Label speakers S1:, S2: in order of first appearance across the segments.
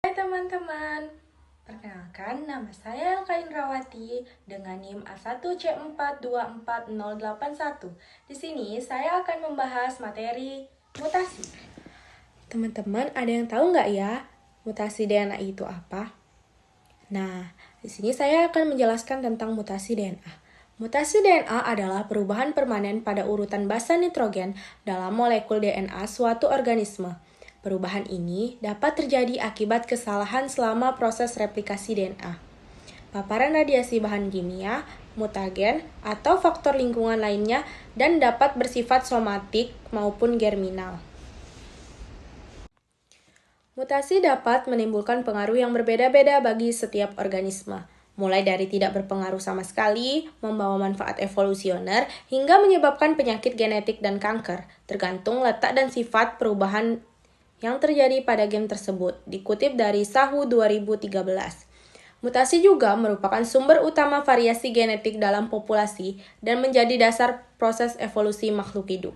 S1: Hai teman-teman, perkenalkan nama saya Elka Indrawati dengan NIM A1C424081. Di sini saya akan membahas materi mutasi. Teman-teman, ada yang tahu nggak ya mutasi DNA itu apa? Nah, di sini saya akan menjelaskan tentang mutasi DNA. Mutasi DNA adalah perubahan permanen pada urutan basa nitrogen dalam molekul DNA suatu organisme. Perubahan ini dapat terjadi akibat kesalahan selama proses replikasi DNA, paparan radiasi bahan kimia, mutagen, atau faktor lingkungan lainnya, dan dapat bersifat somatik maupun germinal. Mutasi dapat menimbulkan pengaruh yang berbeda-beda bagi setiap organisme, mulai dari tidak berpengaruh sama sekali, membawa manfaat evolusioner, hingga menyebabkan penyakit genetik dan kanker, tergantung letak dan sifat perubahan yang terjadi pada gen tersebut, dikutip dari Sahu 2013. Mutasi juga merupakan sumber utama variasi genetik dalam populasi dan menjadi dasar proses evolusi makhluk hidup.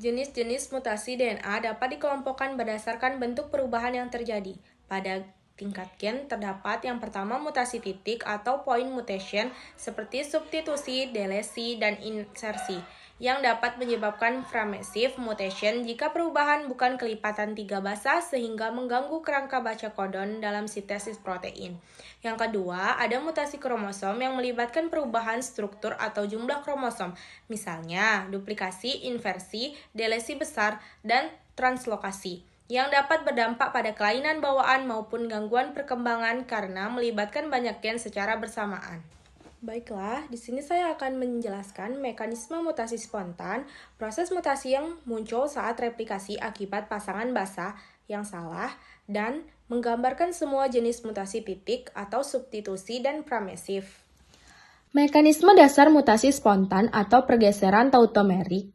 S1: Jenis-jenis mutasi DNA dapat dikelompokkan berdasarkan bentuk perubahan yang terjadi. Pada tingkat gen terdapat yang pertama mutasi titik atau point mutation seperti substitusi, delesi, dan insersi yang dapat menyebabkan framesif mutation jika perubahan bukan kelipatan 3 basa sehingga mengganggu kerangka baca kodon dalam sintesis protein. Yang kedua, ada mutasi kromosom yang melibatkan perubahan struktur atau jumlah kromosom, misalnya duplikasi, inversi, delesi besar, dan translokasi, yang dapat berdampak pada kelainan bawaan maupun gangguan perkembangan karena melibatkan banyak gen secara bersamaan. Baiklah, di sini saya akan menjelaskan mekanisme mutasi spontan, proses mutasi yang muncul saat replikasi akibat pasangan basa yang salah, dan menggambarkan semua jenis mutasi titik atau substitusi dan framesif. Mekanisme dasar mutasi spontan atau pergeseran tautomerik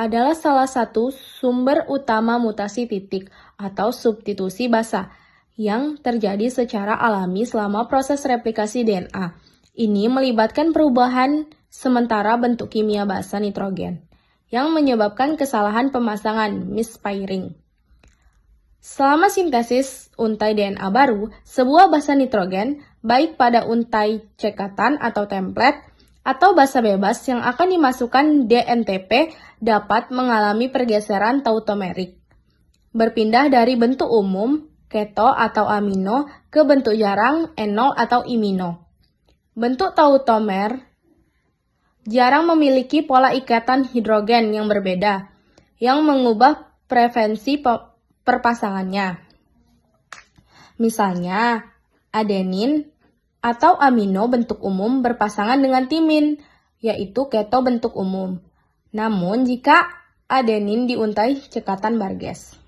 S1: adalah salah satu sumber utama mutasi titik atau substitusi basa yang terjadi secara alami selama proses replikasi DNA. Ini melibatkan perubahan sementara bentuk kimia basa nitrogen yang menyebabkan kesalahan pemasangan mispairing. Selama sintesis untai DNA baru, sebuah basa nitrogen, baik pada untai cekatan atau template, atau basa bebas yang akan dimasukkan DNTP dapat mengalami pergeseran tautomerik, berpindah dari bentuk umum, keto atau amino, ke bentuk jarang, enol atau imino. Bentuk tautomer jarang memiliki pola ikatan hidrogen yang berbeda, yang mengubah preferensi perpasangannya. Misalnya, adenin atau amino bentuk umum berpasangan dengan timin, yaitu keto bentuk umum. Namun, jika adenin diuntai cekatan Burgess.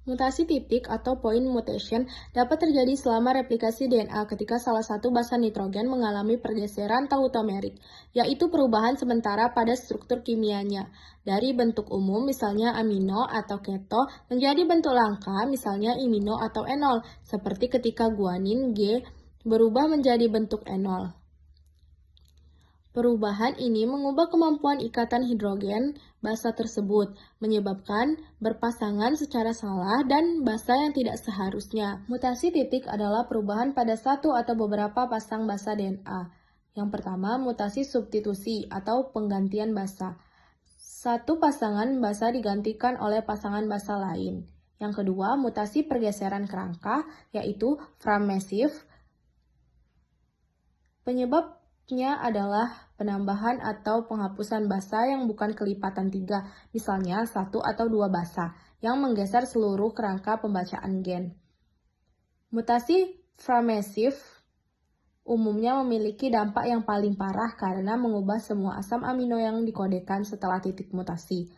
S1: Mutasi titik atau point mutation dapat terjadi selama replikasi DNA ketika salah satu basa nitrogen mengalami pergeseran tautomerik, yaitu perubahan sementara pada struktur kimianya, dari bentuk umum misalnya amino atau keto menjadi bentuk langka misalnya imino atau enol, seperti ketika guanin G berubah menjadi bentuk enol. Perubahan ini mengubah kemampuan ikatan hidrogen basa tersebut, menyebabkan berpasangan secara salah dan basa yang tidak seharusnya. Mutasi titik adalah perubahan pada satu atau beberapa pasang basa DNA. Yang pertama, mutasi substitusi atau penggantian basa. Satu pasangan basa digantikan oleh pasangan basa lain. Yang kedua, mutasi pergeseran kerangka, yaitu framesif. Penyebabnya adalah penambahan atau penghapusan basa yang bukan kelipatan 3, misalnya 1 atau 2 basa, yang menggeser seluruh kerangka pembacaan gen. Mutasi framesif umumnya memiliki dampak yang paling parah karena mengubah semua asam amino yang dikodekan setelah titik mutasi.